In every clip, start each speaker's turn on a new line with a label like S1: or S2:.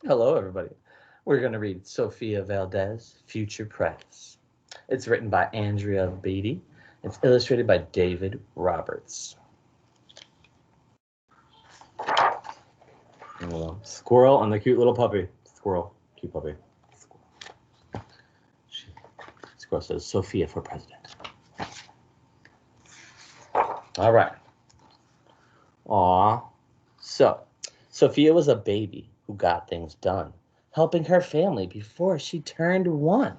S1: Hello, everybody. We're going to read Sofia Valdez, Future Prez. It's written by Andrea Beaty. It's illustrated by David Roberts. Squirrel and the cute little puppy. Squirrel, cute puppy. Squirrel says, Sofia for president. All right. Aw. So, Sofia was a baby who got things done, helping her family before she turned 1.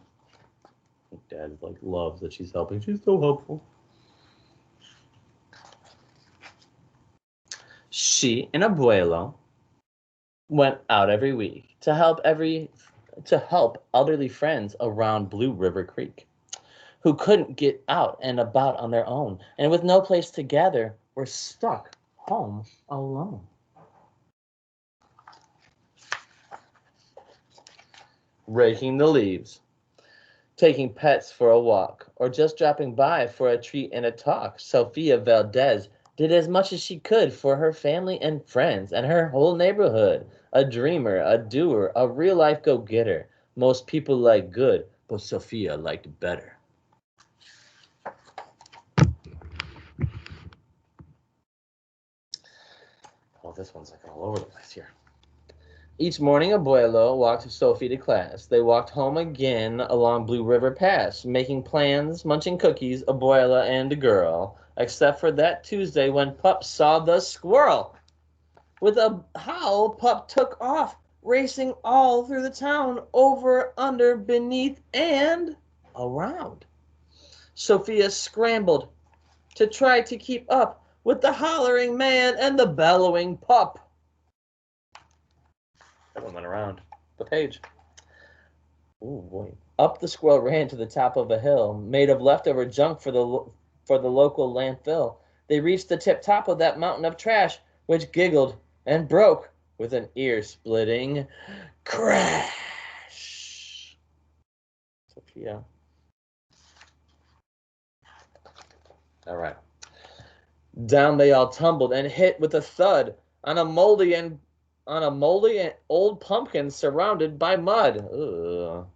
S1: Dad loves that she's helping. She's so helpful. She and Abuelo went out every week to help elderly friends around Blue River Creek who couldn't get out and about on their own, and with no place to gather, were stuck home alone. Raking the leaves, taking pets for a walk, or just dropping by for a treat and a talk, Sofia Valdez did as much as she could for her family and friends and her whole neighborhood. A dreamer, a doer, a real-life go-getter. Most people like good, but Sofia liked better. Oh, this one's all over the place here. Each morning, Abuelo walked Sophie to class. They walked home again along Blue River Pass, making plans, munching cookies, Abuela and a girl, except for that Tuesday when Pup saw the squirrel. With a howl, Pup took off, racing all through the town, over, under, beneath, and around. Sophia scrambled to try to keep up with the hollering man and the bellowing pup. Everyone went around the page. Oh boy. Up the squirrel ran to the top of a hill, made of leftover junk for the local landfill. They reached the tip top of that mountain of trash, which giggled and broke with an ear-splitting crash. Sophia. All right. Down they all tumbled and hit with a thud on a moldy and old pumpkin surrounded by mud. Ugh.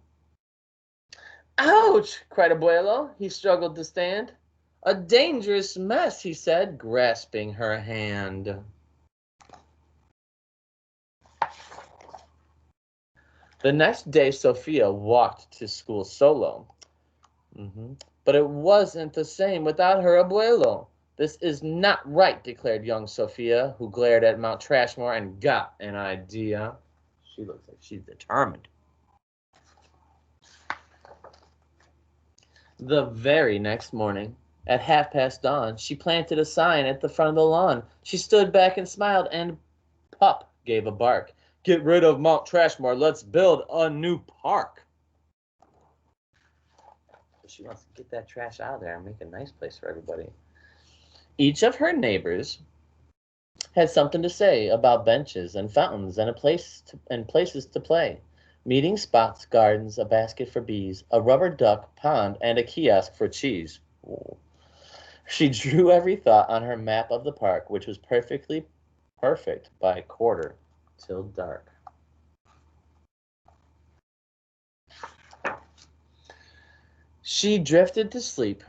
S1: Ouch! Cried Abuelo. He struggled to stand. A dangerous mess, he said, grasping her hand. The next day, Sofia walked to school solo. But it wasn't the same without her Abuelo. This is not right, declared young Sofia, who glared at Mount Trashmore and got an idea. She looks like she's determined. The very next morning, at dawn, she planted a sign at the front of the lawn. She stood back and smiled, and Pup gave a bark. Get rid of Mount Trashmore. Let's build a new park. She wants to get that trash out of there and make a nice place for everybody. Each of her neighbors had something to say about benches and fountains and places to play. Meeting spots, gardens, a basket for bees, a rubber duck pond, and a kiosk for cheese. Ooh. She drew every thought on her map of the park, which was perfect by 1/4 till dark. She drifted to sleep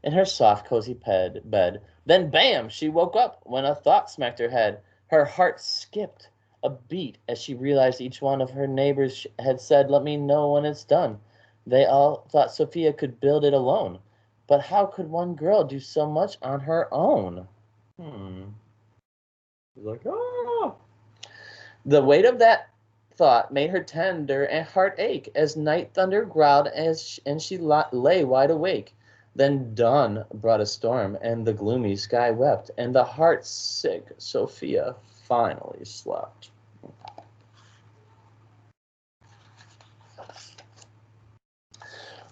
S1: in her soft, cozy bed. Then, bam, she woke up when a thought smacked her head. Her heart skipped a beat as she realized each one of her neighbors had said, let me know when it's done. They all thought Sofia could build it alone. But how could one girl do so much on her own? She's like, oh. The weight of that thought made her tender and heart ache as night thunder growled and she lay wide awake. Then dawn brought a storm, and the gloomy sky wept, and the heart-sick Sofia finally slept.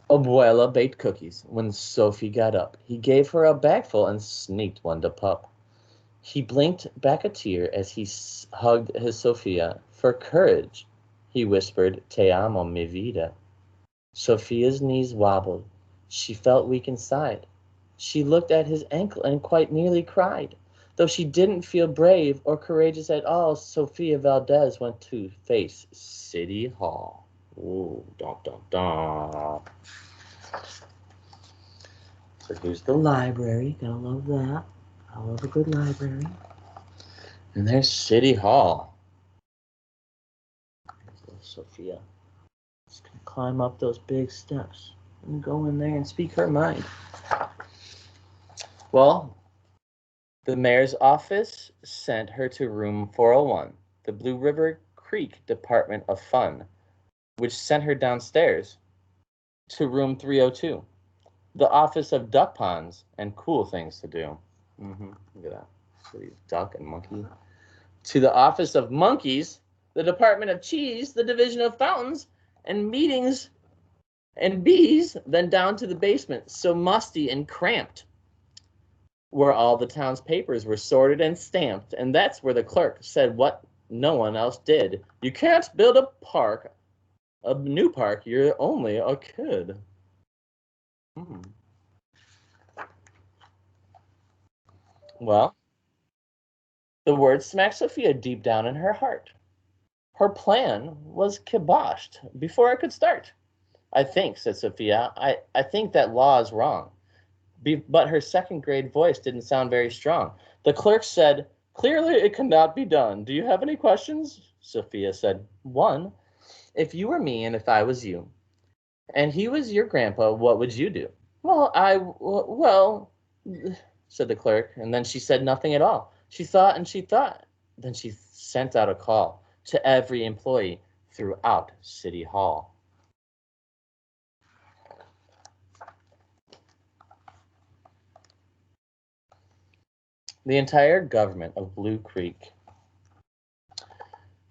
S1: Abuela baked cookies. When Sophie got up, he gave her a bagful and sneaked one to Pup. He blinked back a tear as he hugged his Sofia. For courage, he whispered, Te amo, mi vida. Sofia's knees wobbled. She felt weak inside. She looked at his ankle and quite nearly cried. Though she didn't feel brave or courageous at all, Sofia Valdez went to face City Hall. Ooh, dun dun dun. So here's the library. Gotta love that. I love a good library. And there's City Hall. There's Sofia. She's gonna climb up those big steps and go in there and speak her mind. Well, the mayor's office sent her to room 401, the Blue River Creek Department of Fun, which sent her downstairs to room 302, the office of duck ponds and cool things to do. Look at that. So these duck and monkey. To the office of monkeys, the department of cheese, the division of fountains and meetings and bees, then down to the basement, so musty and cramped, where all the town's papers were sorted and stamped, and that's where the clerk said what no one else did. You can't build a new park, you're only a kid. Well, the words smacked Sofia deep down in her heart. Her plan was kiboshed before it could start. I think, said Sofia, I think that law is wrong. But her second-grade voice didn't sound very strong. The clerk said, clearly it cannot be done. Do you have any questions? Sofia said, one. If you were me and if I was you, and he was your grandpa, what would you do? Well, said the clerk, and then she said nothing at all. She thought and she thought. Then she sent out a call to every employee throughout City Hall. The entire government of Blue Creek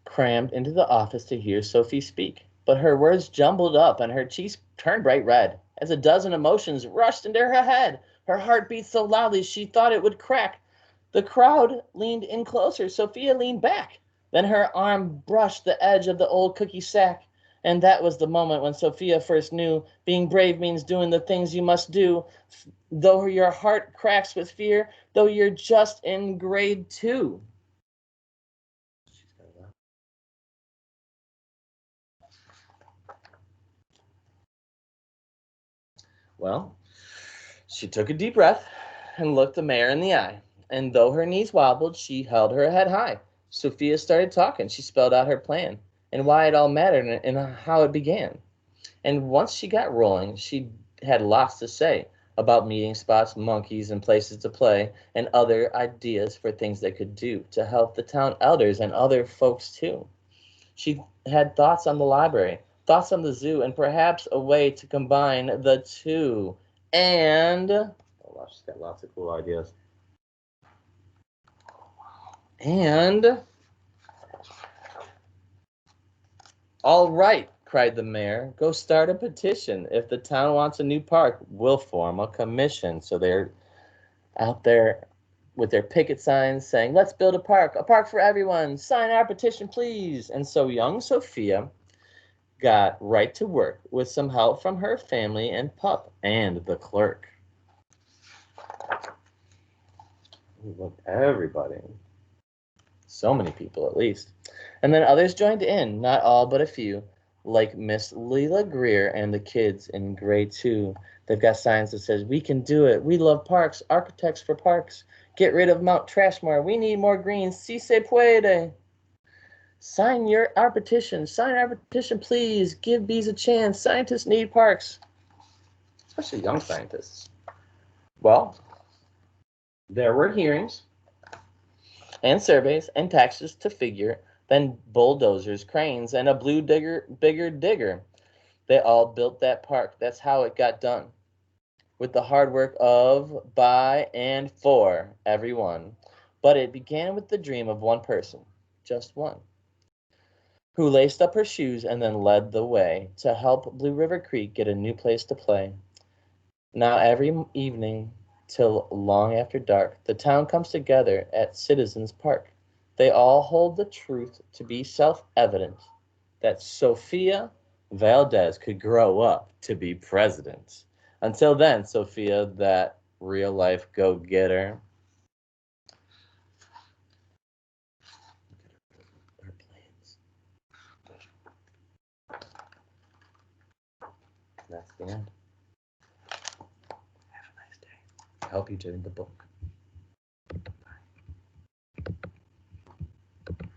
S1: crammed into the office to hear Sophie speak, but her words jumbled up and her cheeks turned bright red as a dozen emotions rushed into her head. Her heart beat so loudly she thought it would crack. The crowd leaned in closer. Sofia leaned back. Then her arm brushed the edge of the old cookie sack. And that was the moment when Sofia first knew being brave means doing the things you must do. Though your heart cracks with fear, though you're just in grade 2. Well, she took a deep breath and looked the mayor in the eye. And though her knees wobbled, she held her head high. Sofia started talking. She spelled out her plan and why it all mattered and how it began. And once she got rolling, she had lots to say about meeting spots, monkeys, and places to play, and other ideas for things they could do to help the town elders and other folks too. She had thoughts on the library, thoughts on the zoo, and perhaps a way to combine the two. And oh wow, she's got lots of cool ideas. And all right, cried the mayor, go start a petition. If the town wants a new park, we'll form a commission. So they're out there with their picket signs saying, let's build a park for everyone. Sign our petition, please. And so young Sofia got right to work with some help from her family and pup and the clerk. Look, everybody. So many people, at least. And then others joined in, not all but a few, like Miss Leela Greer and the kids in grade 2. They've got signs that says, we can do it. We love parks. Architects for parks. Get rid of Mount Trashmore. We need more greens. Si se puede. Sign our petition. Sign our petition, please. Give bees a chance. Scientists need parks. Especially young scientists. Well, there were hearings and surveys and taxes to figure, then bulldozers, cranes, and a bigger digger. They all built that park. That's how it got done. With the hard work of, by, and for everyone. But it began with the dream of one person, just one, who laced up her shoes and then led the way to help Blue River Creek get a new place to play. Now every evening, till long after dark, the town comes together at Citizens Park. They all hold the truth to be self-evident that Sofia Valdez could grow up to be president. Until then, Sofia, that real-life go-getter. That's the end. Have a nice day. I hope you enjoyed the book.